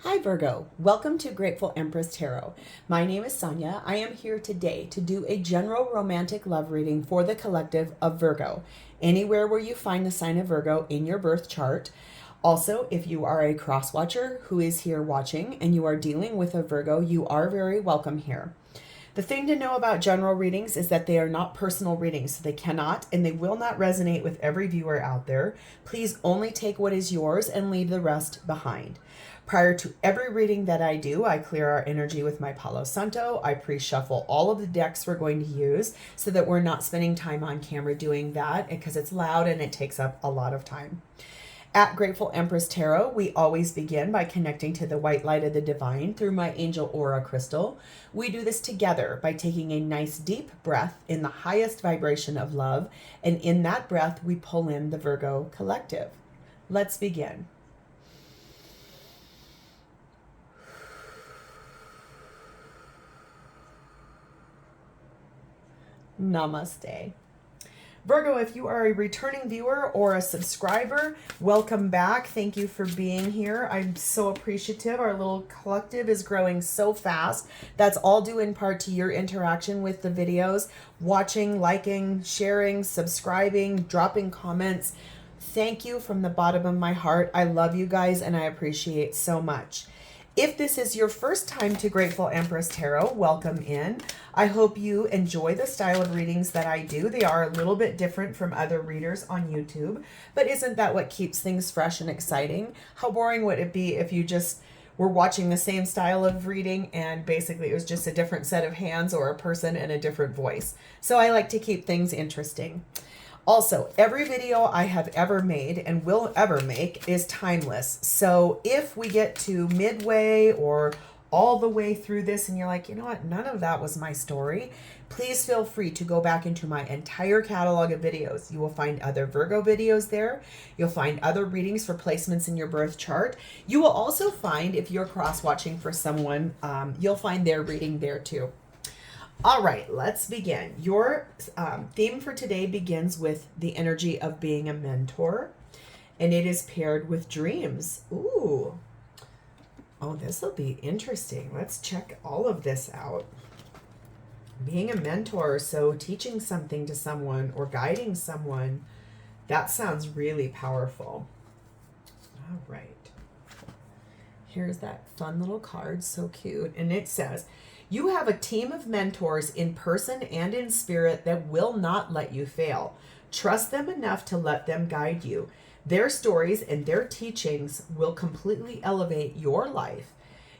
Hi Virgo, welcome to Grateful Empress Tarot. My name is Sonia. I am here today to do a general romantic love reading for the collective of Virgo, anywhere where you find the sign of Virgo in your birth chart. Also, if you are a cross watcher who is here watching and you are dealing with a Virgo, you are very welcome here. The thing to know about general readings is that they are not personal readings, so they cannot and they will not resonate with every viewer out there. Please only take what is yours and leave the rest behind. Prior to every reading that I do, I clear our energy with my Palo Santo. I pre-shuffle all of the decks we're going to use so that we're not spending time on camera doing that because it's loud and it takes up a lot of time. At Grateful Empress Tarot, we always begin by connecting to the white light of the divine through my angel aura crystal. We do this together by taking a nice deep breath in the highest vibration of love, and in that breath, we pull in the Virgo collective. Let's begin. Namaste. Virgo, if you are a returning viewer or a subscriber, welcome back. Thank you for being here. I'm so appreciative. Our little collective is growing so fast. That's all due in part to your interaction with the videos, watching, liking, sharing, subscribing, dropping comments. Thank you from the bottom of my heart. I love you guys and I appreciate so much. If this is your first time to Grateful Empress Tarot, welcome in. I hope you enjoy the style of readings that I do. They are a little bit different from other readers on YouTube, but isn't that what keeps things fresh and exciting? How boring would it be if you just were watching the same style of reading and basically it was just a different set of hands or a person and a different voice? So I like to keep things interesting. Also, every video I have ever made and will ever make is timeless. So if we get to midway or all the way through this and you're like, you know what, none of that was my story, please feel free to go back into my entire catalog of videos. You will find other Virgo videos there. You'll find other readings for placements in your birth chart. You will also find, if you're cross-watching for someone, you'll find their reading there too. All right, let's begin. Your theme for today begins with the energy of being a mentor, and it is paired with dreams. Ooh. Oh, this will be interesting. Let's check all of this out. Being a mentor, so teaching something to someone or guiding someone, that sounds really powerful. All right. Here's that fun little card, so cute. And it says, you have a team of mentors in person and in spirit that will not let you fail. Trust them enough to let them guide you. Their stories and their teachings will completely elevate your life.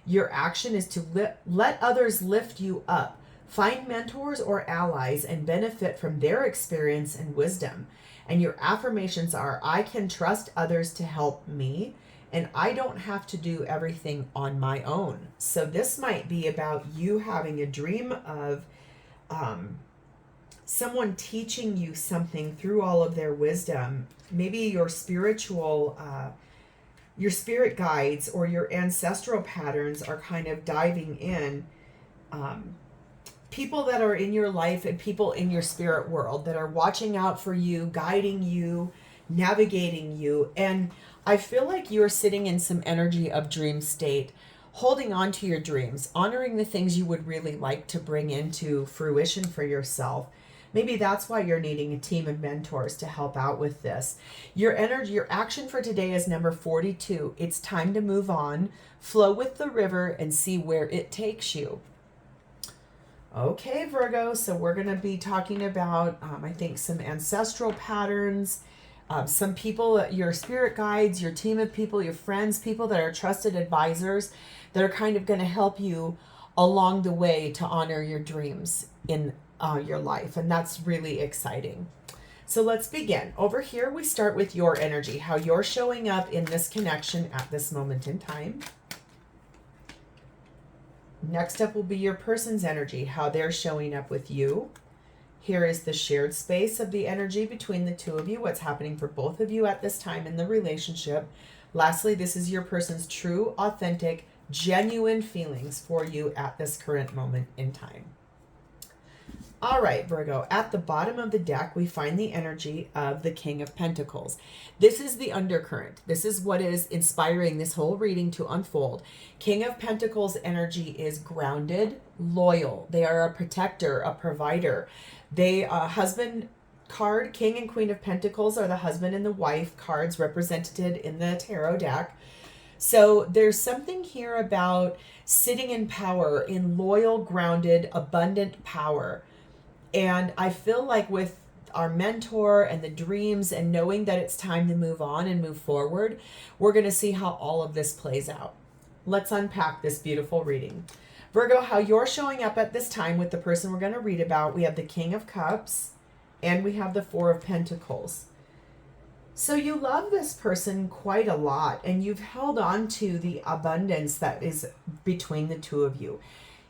Your action is to let others lift you up. Find mentors or allies and benefit from their experience and wisdom. And your affirmations are, I can trust others to help me, and I don't have to do everything on my own. So this might be about you having a dream of someone teaching you something through all of their wisdom. Maybe your spiritual, your spirit guides or your ancestral patterns are kind of diving in. People that are in your life and people in your spirit world that are watching out for you, guiding you, navigating you. And I feel like you're sitting in some energy of dream state, holding on to your dreams, honoring the things you would really like to bring into fruition for yourself. Maybe that's why you're needing a team of mentors to help out with this. Your energy, your action for today is number 42. It's time to move on, flow with the river, and see where it takes you. Okay, Virgo, so we're going to be talking about, I think, some ancestral patterns, some people, your spirit guides, your team of people, your friends, people that are trusted advisors that are kind of going to help you along the way to honor your dreams in your life. And that's really exciting. So let's begin. Over here, we start with your energy, how you're showing up in this connection at this moment in time. Next up will be your person's energy, how they're showing up with you. Here is the shared space of the energy between the two of you, what's happening for both of you at this time in the relationship. Lastly, this is your person's true, authentic, genuine feelings for you at this current moment in time. All right, Virgo, at the bottom of the deck, we find the energy of the King of Pentacles. This is the undercurrent. This is what is inspiring this whole reading to unfold. King of Pentacles energy is grounded, loyal. They are a protector, a provider. They, husband card, King and Queen of Pentacles are the husband and the wife cards represented in the tarot deck. So there's something here about sitting in power, in loyal, grounded, abundant power. And I feel like with our mentor and the dreams and knowing that it's time to move on and move forward, we're going to see how all of this plays out. Let's unpack this beautiful reading. Virgo, how you're showing up at this time with the person we're going to read about. We have the King of Cups and we have the Four of Pentacles. So you love this person quite a lot and you've held on to the abundance that is between the two of you.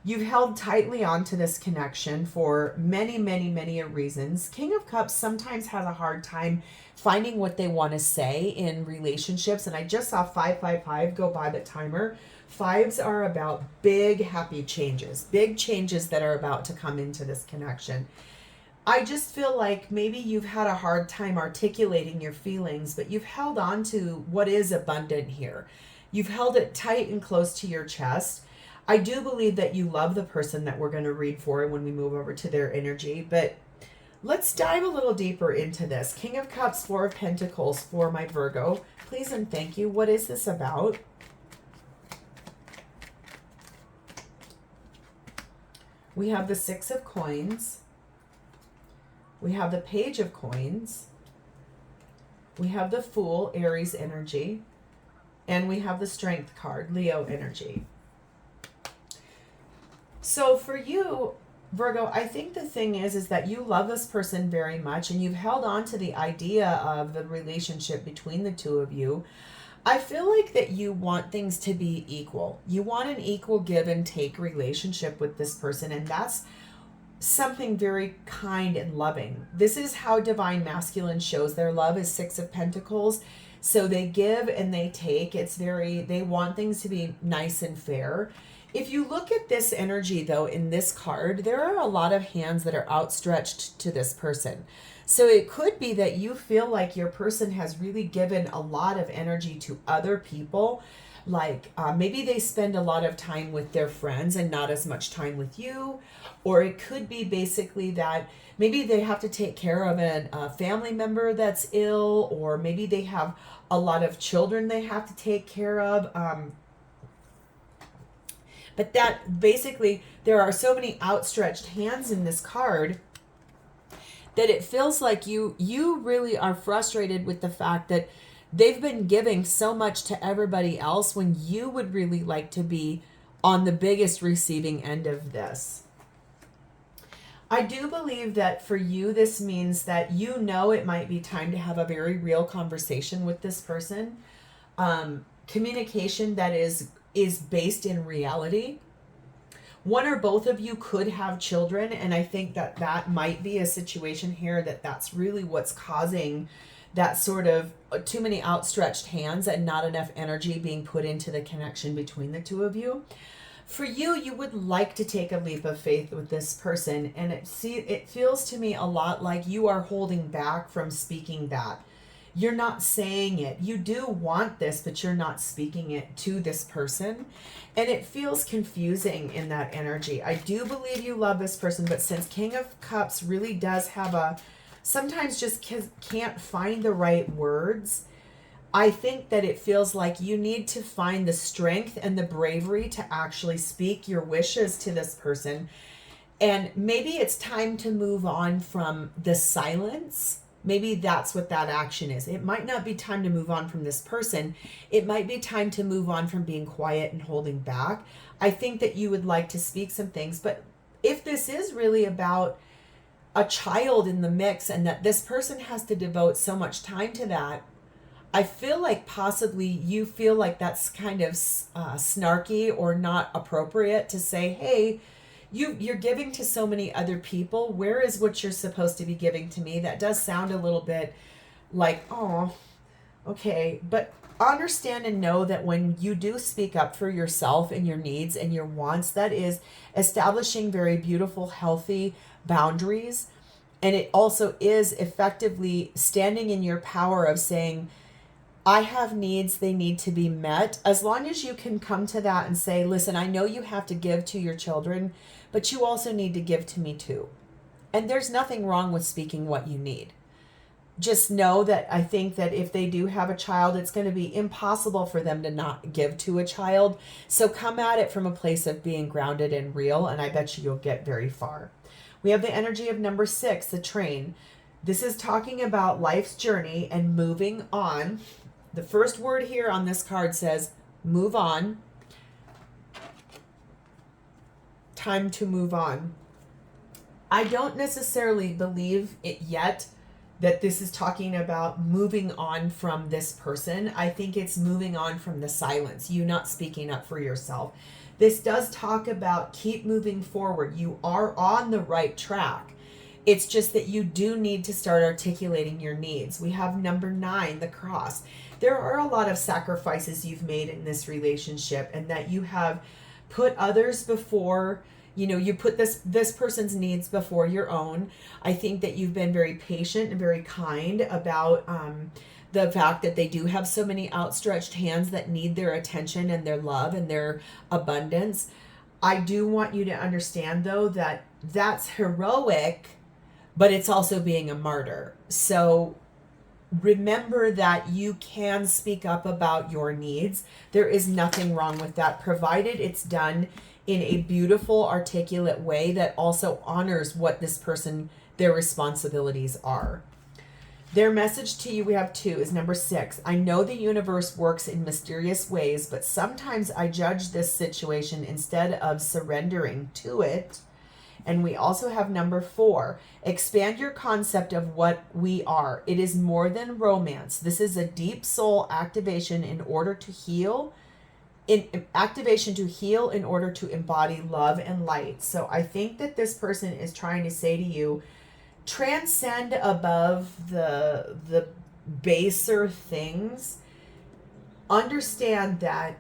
You've held tightly onto this connection for many, many, many reasons. King of Cups sometimes has a hard time finding what they want to say in relationships. And I just saw 555 go by the timer. Fives are about big, happy changes, big changes that are about to come into this connection. I just feel like maybe you've had a hard time articulating your feelings, but you've held on to what is abundant here. You've held it tight and close to your chest. I do believe that you love the person that we're going to read for when we move over to their energy, but let's dive a little deeper into this. King of Cups, Four of Pentacles for my Virgo. Please and thank you. What is this about? We have the Six of Coins. We have the Page of Coins. We have the Fool, Aries energy. And we have the Strength card, Leo energy. So for you, Virgo, I think the thing is that you love this person very much and you've held on to the idea of the relationship between the two of you. I feel like that you want things to be equal. You want an equal give and take relationship with this person, and that's something very kind and loving. This is how Divine Masculine shows their love, is Six of Pentacles. So they give and they take. They want things to be nice and fair. If you look at this energy, though, in this card, there are a lot of hands that are outstretched to this person. So it could be that you feel like your person has really given a lot of energy to other people. Like maybe they spend a lot of time with their friends and not as much time with you. Or it could be basically that maybe they have to take care of a family member that's ill, or maybe they have a lot of children they have to take care of. But that basically, there are so many outstretched hands in this card that it feels like you really are frustrated with the fact that they've been giving so much to everybody else when you would really like to be on the biggest receiving end of this. I do believe that for you, this means that you know it might be time to have a very real conversation with this person. Communication that is based in reality. One or both of you could have children, and I think that might be a situation here that's really what's causing that sort of too many outstretched hands and not enough energy being put into the connection between the two of you. For you, you would like to take a leap of faith with this person, and it feels to me a lot like you are holding back from speaking that. You're not saying it. You do want this, but you're not speaking it to this person. And it feels confusing in that energy. I do believe you love this person, but since King of Cups really does have sometimes just can't find the right words, I think that it feels like you need to find the strength and the bravery to actually speak your wishes to this person. And maybe it's time to move on from the silence. Maybe that's what that action is. It might not be time to move on from this person. It might be time to move on from being quiet and holding back. I think that you would like to speak some things, but if this is really about a child in the mix and that this person has to devote so much time to that, I feel like possibly you feel like that's kind of snarky or not appropriate to say, hey, you're giving to so many other people. Where is what you're supposed to be giving to me? That does sound a little bit like, oh, Okay, but understand and know that when you do speak up for yourself and your needs and your wants, that is establishing very beautiful, healthy boundaries. And it also is effectively standing in your power of saying, I have needs, they need to be met. As long as you can come to that and say, listen, I know you have to give to your children, but you also need to give to me too. And there's nothing wrong with speaking what you need. Just know that I think that if they do have a child, it's going to be impossible for them to not give to a child. So come at it from a place of being grounded and real, and I bet you'll get very far. We have the energy of number 6, the train. This is talking about life's journey and moving on. The first word here on this card says move on. Time to move on. I don't necessarily believe it yet that this is talking about moving on from this person. I think it's moving on from the silence, you not speaking up for yourself. This does talk about keep moving forward. You are on the right track. It's just that you do need to start articulating your needs. We have number 9, the cross. There are a lot of sacrifices you've made in this relationship, and that you have put others before, you put this person's needs before your own. I think that you've been very patient and very kind about the fact that they do have so many outstretched hands that need their attention and their love and their abundance. I do want you to understand, though, that that's heroic, but it's also being a martyr. So remember that you can speak up about your needs. There is nothing wrong with that, provided it's done in a beautiful, articulate way that also honors what this person, their responsibilities are. Their message to you, we have 2, is number 6. I know the universe works in mysterious ways, but sometimes I judge this situation instead of surrendering to it. And we also have number 4. Expand your concept of what we are. It is more than romance. This is a deep soul activation in order to heal. Activation to heal in order to embody love and light. So I think that this person is trying to say to you, transcend above the baser things. Understand that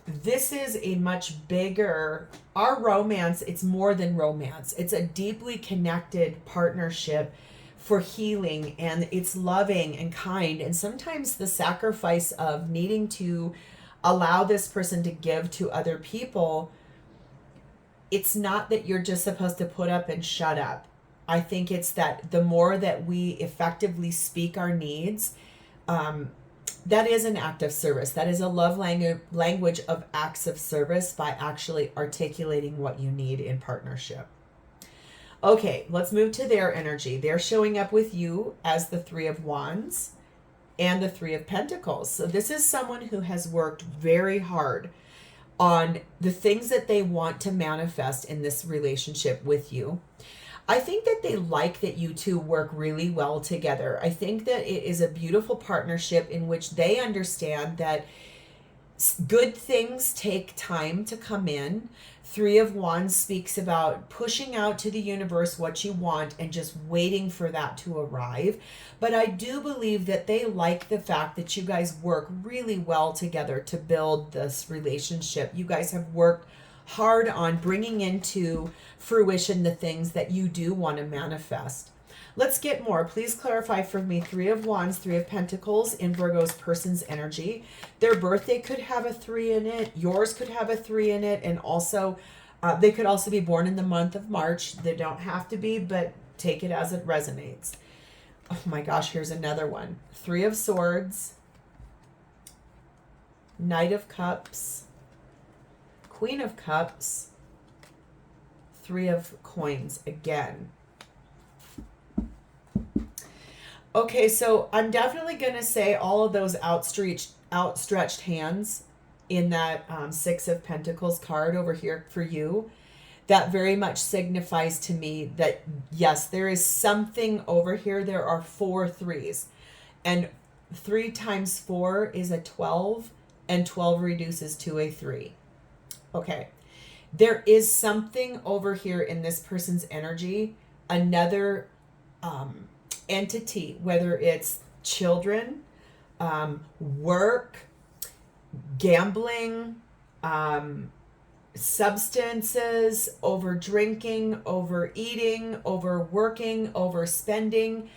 this is a much bigger, our romance, it's more than romance. It's a deeply connected partnership for healing, and it's loving and kind. And sometimes the sacrifice of needing to allow this person to give to other people, it's not that you're just supposed to put up and shut up. I think it's that the more that we effectively speak our needs, that is an act of service. That is a love language of acts of service by actually articulating what you need in partnership. Okay, let's move to their energy. They're showing up with you as the 3 of Wands and the 3 of Pentacles. So this is someone who has worked very hard on the things that they want to manifest in this relationship with you. I think that they like that you two work really well together. I think that it is a beautiful partnership in which they understand that good things take time to come in. 3 of Wands speaks about pushing out to the universe what you want and just waiting for that to arrive. But I do believe that they like the fact that you guys work really well together to build this relationship. You guys have worked hard on bringing into fruition the things that you do want to manifest. Let's get more. Please clarify for me 3 of Wands, 3 of Pentacles in Virgo's person's energy. Their birthday could have a 3 in it. Yours could have a 3 in it. And also, they could also be born in the month of March. They don't have to be, but take it as it resonates. Oh my gosh, here's another one. 3 of Swords, Knight of Cups, Queen of Cups, 3 of Coins again. Okay, so I'm definitely going to say all of those outstretched hands in that 6 of Pentacles card over here for you. That very much signifies to me that, yes, there is something over here. There are 4 3s. And 3 times 4 is a 12, and 12 reduces to a 3. Okay, there is something over here in this person's energy, another entity, whether it's children, work, gambling, substances, over drinking, overeating, overworking, overspending.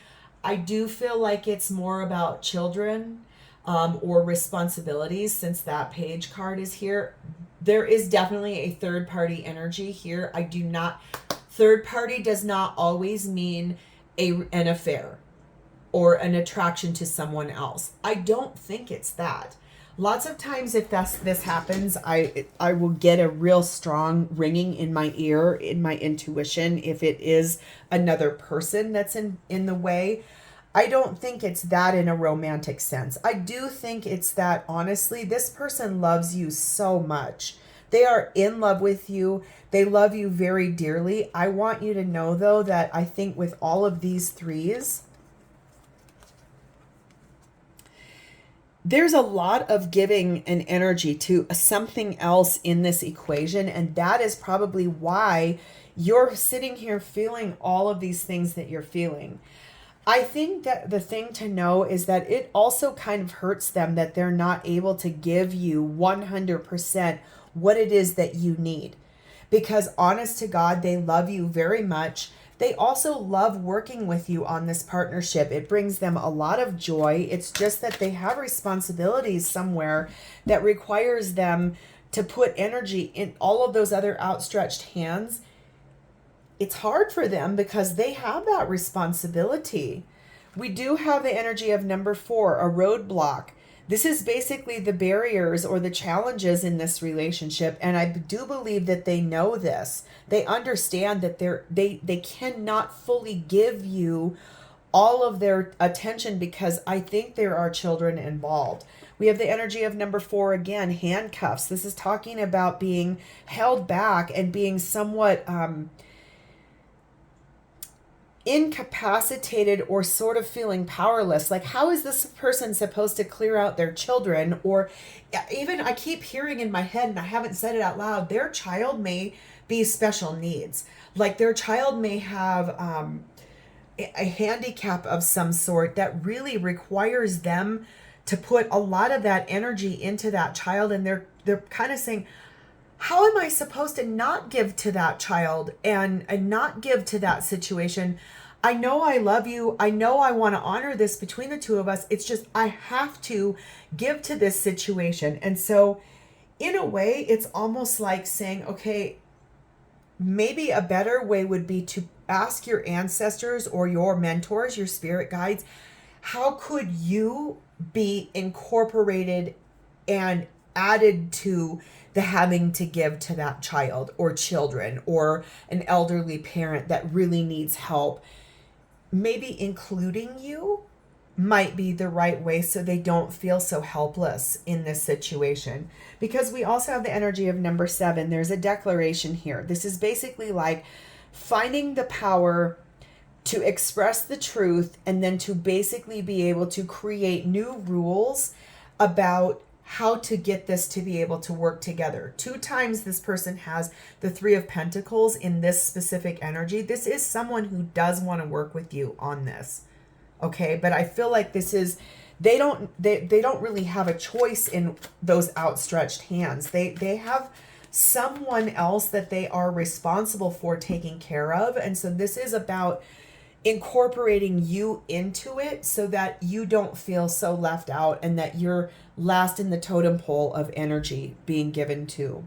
I do feel like it's more about children or responsibilities, since that page card is here. There is definitely a third party energy here. Third party does not always mean an affair or an attraction to someone else. I don't think it's that. Lots of times if this happens, I will get a real strong ringing in my ear, in my intuition, if it is another person that's in the way. I don't think it's that in a romantic sense. I do think it's that, honestly, this person loves you so much. They are in love with you. They love you very dearly. I want you to know, though, that I think with all of these threes, there's a lot of giving an energy to something else in this equation, and that is probably why you're sitting here feeling all of these things that you're feeling. I think that the thing to know is that it also kind of hurts them that they're not able to give you 100% what it is that you need. Because honest to God, they love you very much. They also love working with you on this partnership. It brings them a lot of joy. It's just that they have responsibilities somewhere that requires them to put energy in all of those other outstretched hands. It's hard for them because they have that responsibility. We do have the energy of number 4, a roadblock. This is basically the barriers or the challenges in this relationship. And I do believe that they know this. They understand that they cannot fully give you all of their attention because I think there are children involved. We have the energy of number 4 again, handcuffs. This is talking about being held back and being somewhat incapacitated or sort of feeling powerless. Like, how is this person supposed to clear out their children? Or even, I keep hearing in my head, and I haven't said it out loud, their child may be special needs. Like their child may have a handicap of some sort that really requires them to put a lot of that energy into that child. And they're kind of saying, how am I supposed to not give to that child and not give to that situation? I know I love you. I know I want to honor this between the two of us. It's just I have to give to this situation. And so in a way, it's almost like saying, okay, maybe a better way would be to ask your ancestors or your mentors, your spirit guides, how could you be incorporated and added to the having to give to that child or children or an elderly parent that really needs help? Maybe including you might be the right way so they don't feel so helpless in this situation. Because we also have the energy of number 7. There's a declaration here. This is basically like finding the power to express the truth and then to basically be able to create new rules about how to get this to be able to work together. 2 times this person has the 3 of Pentacles in this specific energy. This is someone who does want to work with you on this. Okay, but I feel like this is, they don't really have a choice in those outstretched hands. They have someone else that they are responsible for taking care of. And so this is about incorporating you into it so that you don't feel so left out and that you're last in the totem pole of energy being given to.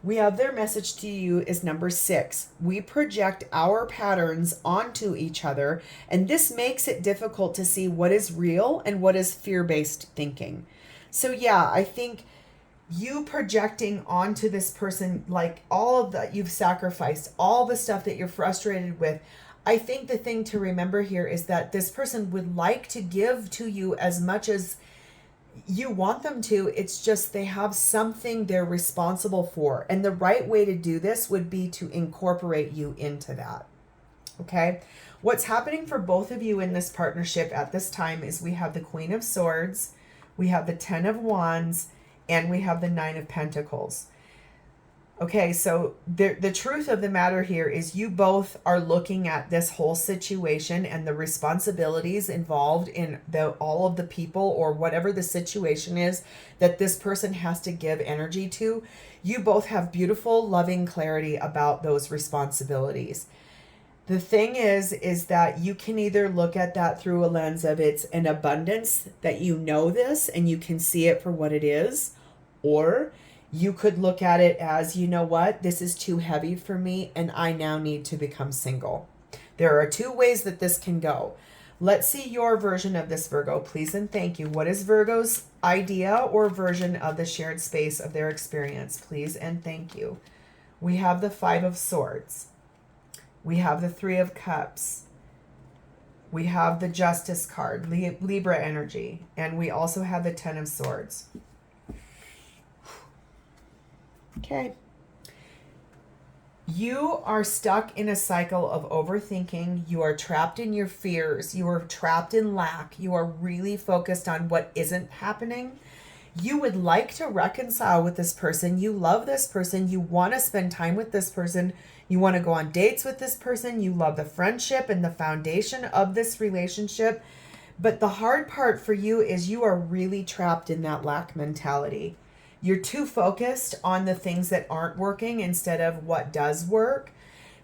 We have their message to you is number 6. We project our patterns onto each other, and this makes it difficult to see what is real and what is fear-based thinking. So yeah, I think you projecting onto this person, like all of that you've sacrificed, all the stuff that you're frustrated with, I think the thing to remember here is that this person would like to give to you as much as you want them to. It's just they have something they're responsible for. And the right way to do this would be to incorporate you into that. Okay? What's happening for both of you in this partnership at this time is we have the Queen of Swords, we have the 10 of Wands, and we have the 9 of Pentacles. Okay, so the truth of the matter here is you both are looking at this whole situation and the responsibilities involved in all of the people or whatever the situation is that this person has to give energy to. You both have beautiful, loving clarity about those responsibilities. The thing is that you can either look at that through a lens of it's an abundance that you know this and you can see it for what it is, or you could look at it as, you know what, this is too heavy for me and I now need to become single. There are two ways that this can go. Let's see your version of this, Virgo, please and thank you. What is Virgo's idea or version of the shared space of their experience, please and thank you? We have the Five of Swords. We have the Three of Cups. We have the Justice card, Libra energy. And we also have the Ten of Swords. Okay. You are stuck in a cycle of overthinking. You are trapped in your fears. You are trapped in lack. You are really focused on what isn't happening. You would like to reconcile with this person. You love this person. You want to spend time with this person. You want to go on dates with this person. You love the friendship and the foundation of this relationship. But the hard part for you is you are really trapped in that lack mentality. You're too focused on the things that aren't working instead of what does work.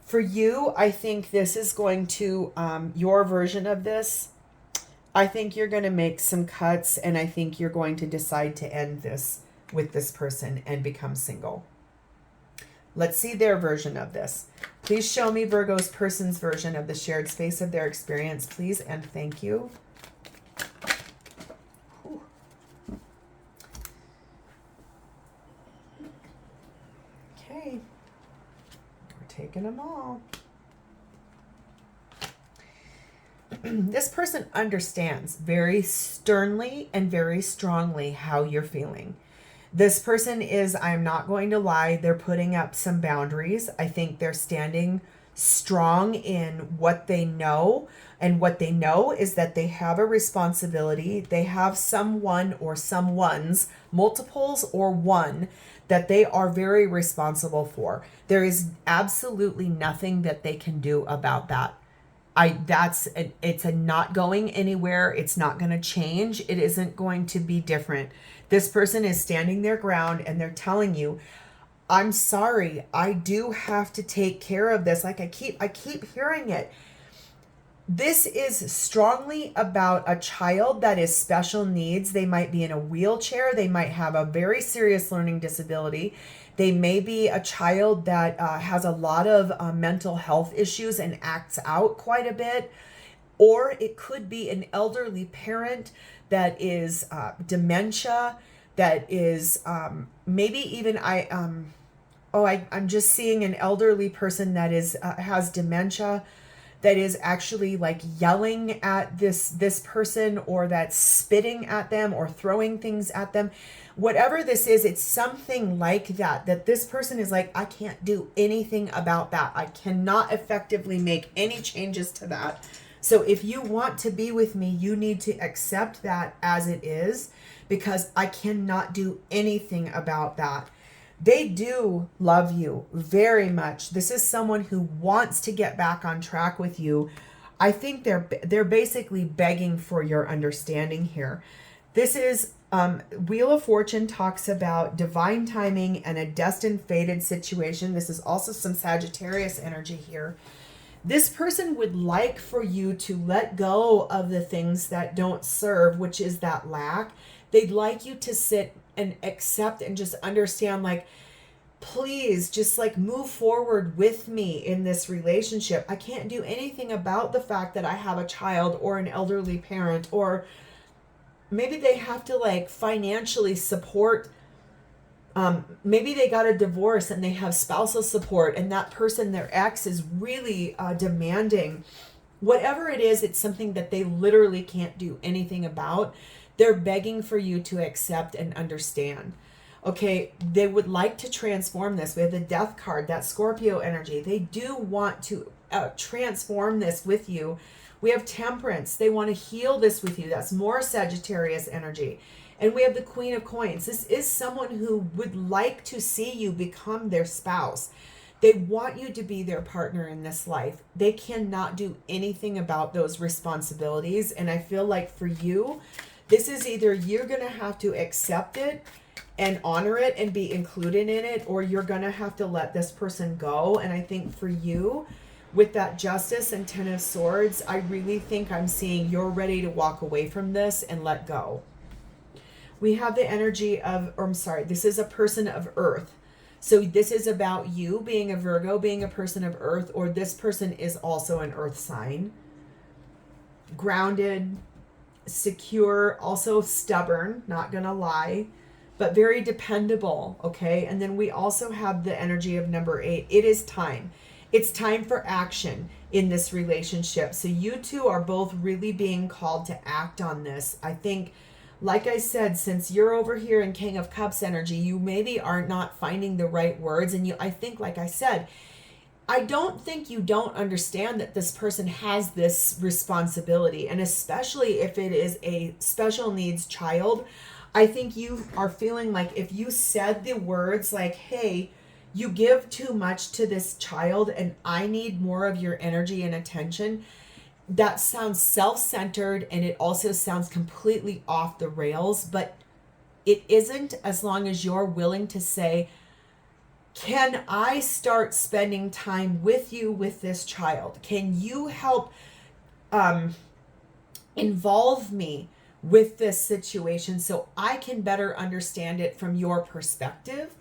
For you, I think this is going to, your version of this, I think you're going to make some cuts and I think you're going to decide to end this with this person and become single. Let's see their version of this. Please show me Virgo's person's version of the shared space of their experience, please, and thank you. Okay, we're taking them all. This person understands very sternly and very strongly how you're feeling. This person is, I'm not going to lie, they're putting up some boundaries. I think they're standing strong in what they know. And what they know is that they have a responsibility. They have someone or someone's, multiples or one, that they are very responsible for. There is absolutely nothing that they can do about that. It's a not going anywhere. It's not going to change. It isn't going to be different. This person is standing their ground and they're telling you, I'm sorry, I do have to take care of this. Like I keep hearing it. This is strongly about a child that is special needs. They might be in a wheelchair. They might have a very serious learning disability. They may be a child that has a lot of mental health issues and acts out quite a bit. Or it could be an elderly parent that is dementia, that is maybe even I'm just seeing an elderly person that is has dementia, that is actually like yelling at this person, or that's spitting at them or throwing things at them. Whatever this is, it's something like that this person is like, I can't do anything about that. I cannot effectively make any changes to that. So if you want to be with me, you need to accept that as it is, because I cannot do anything about that. They do love you very much. This is someone who wants to get back on track with you. I think they're basically begging for your understanding here. This is Wheel of Fortune talks about divine timing and a destined fated situation. This is also some Sagittarius energy here. This person would like for you to let go of the things that don't serve, which is that lack. They'd like you to sit and accept and just understand, like, please just like move forward with me in this relationship. I can't do anything about the fact that I have a child or an elderly parent, or maybe they have to like financially support. Maybe they got a divorce and they have spousal support, and that person, their ex, is really demanding. Whatever it is, it's something that they literally can't do anything about. They're begging for you to accept and understand. Okay, they would like to transform this. We have the Death card, that Scorpio energy. They do want to transform this with you. We have Temperance. They want to heal this with you. That's more Sagittarius energy. And we have the Queen of Coins. This is someone who would like to see you become their spouse. They want you to be their partner in this life. They cannot do anything about those responsibilities. And I feel like for you, this is either you're going to have to accept it and honor it and be included in it, or you're going to have to let this person go. And I think for you, with that Justice and Ten of Swords, I really think I'm seeing you're ready to walk away from this and let go. We have the energy of, or I'm sorry, this is a person of Earth. So this is about you being a Virgo, being a person of Earth, or this person is also an Earth sign. Grounded, secure, also stubborn, not gonna lie, but very dependable, okay? And then we also have the energy of number 8. It is time. It's time for action in this relationship. So you two are both really being called to act on this. I think, like I said, since you're over here in King of Cups energy, you maybe are not finding the right words. And I think, like I said, I don't think you don't understand that this person has this responsibility. And especially if it is a special needs child, I think you are feeling like if you said the words like, hey, you give too much to this child and I need more of your energy and attention, that sounds self-centered, and it also sounds completely off the rails, but it isn't, as long as you're willing to say, can I start spending time with you with this child? Can you help involve me with this situation so I can better understand it from your perspective?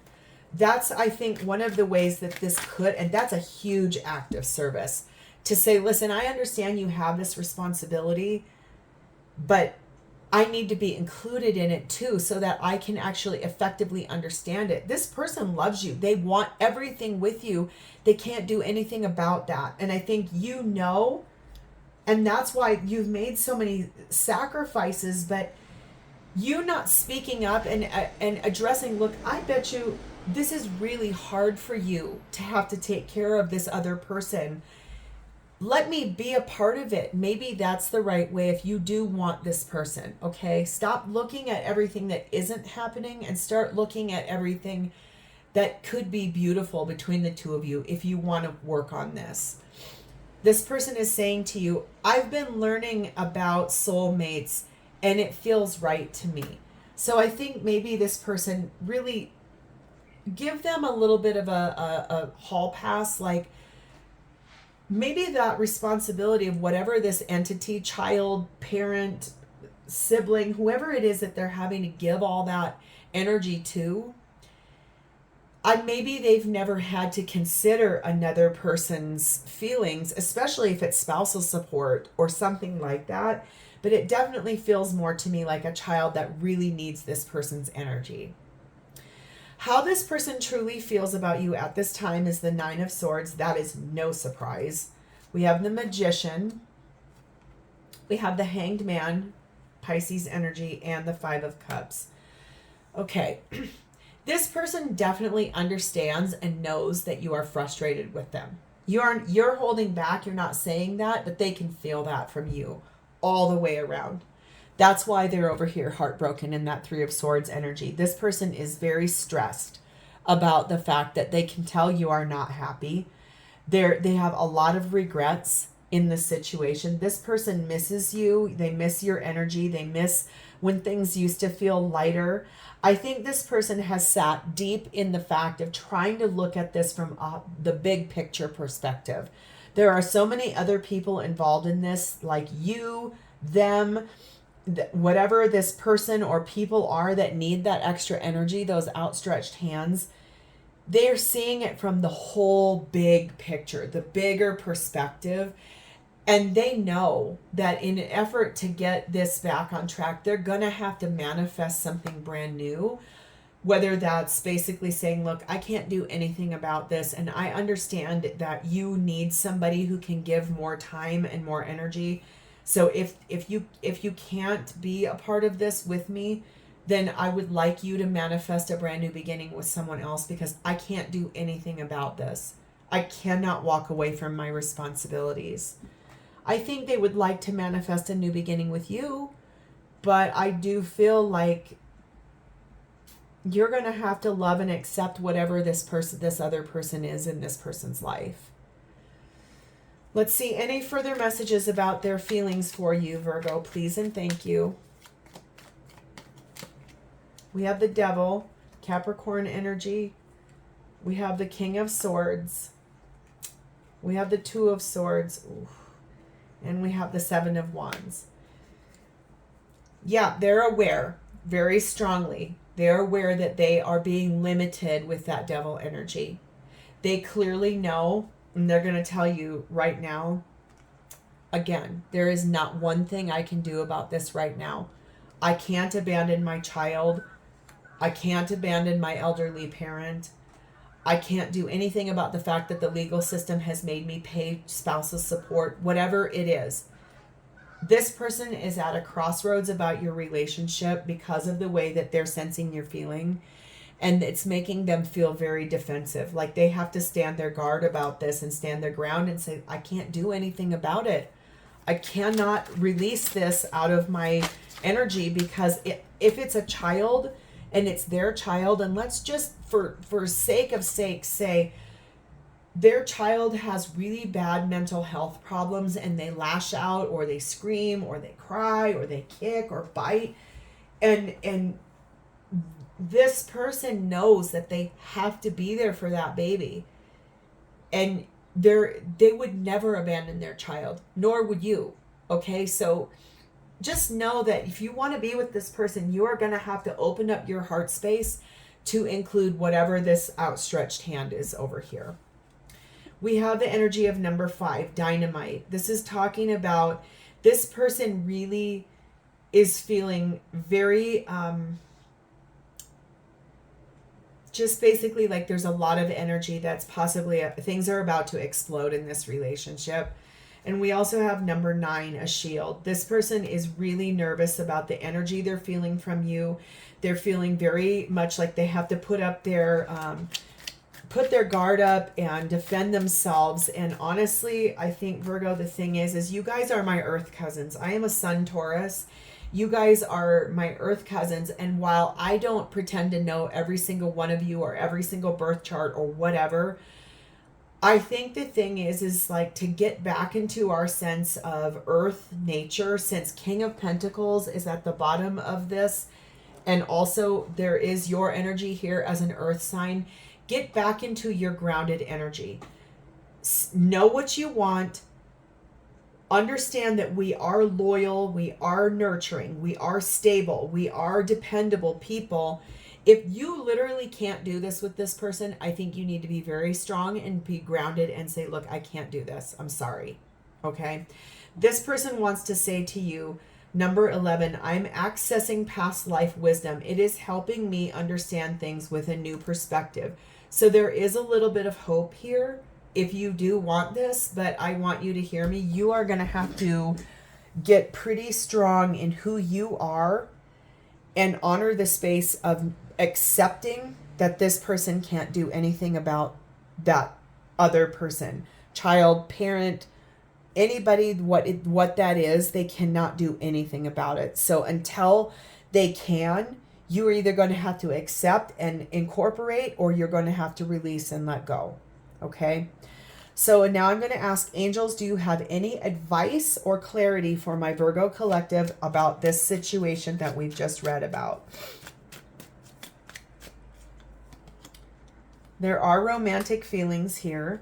That's, I think, one of the ways that this could, and that's a huge act of service. To say, listen, I understand you have this responsibility, but I need to be included in it too so that I can actually effectively understand it. This person loves you. They want everything with you. They can't do anything about that. And I think you know, and that's why you've made so many sacrifices, but you not speaking up and addressing, look, I bet you this is really hard for you to have to take care of this other person. Let me be a part of it. Maybe that's the right way if you do want this person, okay? Stop looking at everything that isn't happening and start looking at everything that could be beautiful between the two of you if you want to work on this. This person is saying to you, I've been learning about soulmates and it feels right to me. So I think maybe this person, really give them a little bit of a hall pass, like, maybe that responsibility of whatever this entity, child, parent, sibling, whoever it is that they're having to give all that energy to, maybe they've never had to consider another person's feelings, especially if it's spousal support or something like that. But it definitely feels more to me like a child that really needs this person's energy. How this person truly feels about you at this time is the Nine of Swords. That is no surprise. We have the Magician. We have the Hanged Man, Pisces energy, and the Five of Cups. Okay. This person definitely understands and knows that you are frustrated with them. You're holding back. You're not saying that, but they can feel that from you all the way around. That's why they're over here heartbroken in that Three of Swords energy. This person is very stressed about the fact that they can tell you are not happy. They have a lot of regrets in the situation. This person misses you. They miss your energy. They miss when things used to feel lighter. I think this person has sat deep in the fact of trying to look at this from the big picture perspective. There are so many other people involved in this, like you, them, whatever this person or people are that need that extra energy, those outstretched hands. They're seeing it from the whole big picture, the bigger perspective. And they know that in an effort to get this back on track, they're going to have to manifest something brand new. Whether that's basically saying, look, I can't do anything about this. And I understand that you need somebody who can give more time and more energy. So if you can't be a part of this with me, then I would like you to manifest a brand new beginning with someone else, because I can't do anything about this. I cannot walk away from my responsibilities. I think they would like to manifest a new beginning with you, but I do feel like you're going to have to love and accept whatever this other person is in this person's life. Let's see any further messages about their feelings for you, Virgo, please and thank you. We have the Devil, Capricorn energy. We have the King of Swords. We have the Two of Swords. Ooh. And we have the Seven of Wands. Yeah, they're aware very strongly. They're aware that they are being limited with that Devil energy. They clearly know, and they're going to tell you right now, again, there is not one thing I can do about this right now. I can't abandon my child. I can't abandon my elderly parent. I can't do anything about the fact that the legal system has made me pay spousal support, whatever it is. This person is at a crossroads about your relationship because of the way that they're sensing you're feeling. And it's making them feel very defensive. Like they have to stand their guard about this and stand their ground and say, I can't do anything about it. I cannot release this out of my energy because if it's a child and it's their child, and let's just for sake of sake say their child has really bad mental health problems and they lash out or they scream or they cry or they kick or bite, and this person knows that they have to be there for that baby, and they would never abandon their child, nor would you. Okay, so just know that if you want to be with this person, you are going to have to open up your heart space to include whatever this outstretched hand is over here. We have the energy of number 5, Dynamite. This is talking about this person really is feeling very, just basically like there's a lot of energy that's possibly, things are about to explode in this relationship. And we also have number 9, a shield. This person is really nervous about the energy they're feeling from you. They're feeling very much like they have to put their guard up and defend themselves. And honestly, I think, Virgo, the thing is you guys are my earth cousins. I am a Sun Taurus. You guys are my earth cousins. And while I don't pretend to know every single one of you or every single birth chart or whatever, I think the thing is like to get back into our sense of earth nature, since King of Pentacles is at the bottom of this. And also there is your energy here as an earth sign. Get back into your grounded energy. Know what you want. Understand that we are loyal. We are nurturing. We are stable. We are dependable people. If you literally can't do this with this person, I think you need to be very strong and be grounded and say, look, I can't do this. I'm sorry. Okay. This person wants to say to you, number 11, I'm accessing past life wisdom. It is helping me understand things with a new perspective. So there is a little bit of hope here if you do want this, but I want you to hear me. You are going to have to get pretty strong in who you are and honor the space of accepting that this person can't do anything about that other person, child, parent, anybody, what that is, they cannot do anything about it. So until they can, you are either going to have to accept and incorporate, or you're going to have to release and let go. Okay. So now I'm going to ask angels, do you have any advice or clarity for my Virgo collective about this situation that we've just read about? There are romantic feelings here.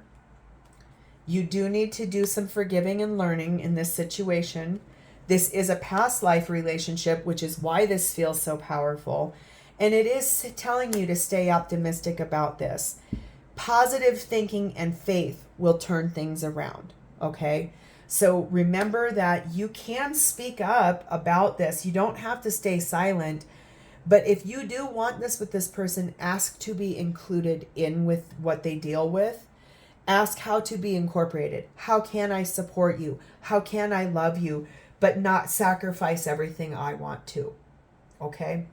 You do need to do some forgiving and learning in this situation. This is a past life relationship, which is why this feels so powerful. And it is telling you to stay optimistic about this. Positive thinking and faith will turn things around. Okay? So remember that you can speak up about this. You don't have to stay silent. But if you do want this with this person, ask to be included in with what they deal with. Ask how to be incorporated. How can I support you? How can I love you, but not sacrifice everything I want to? Okay?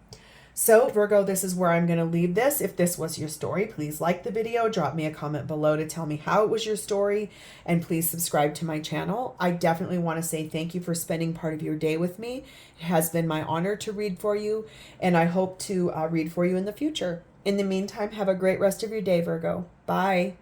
So Virgo, this is where I'm going to leave this. If this was your story, please like the video, drop me a comment below to tell me how it was your story, and please subscribe to my channel. I definitely want to say thank you for spending part of your day with me. It has been my honor to read for you, and I hope to read for you in the future. In the meantime, have a great rest of your day, Virgo. Bye.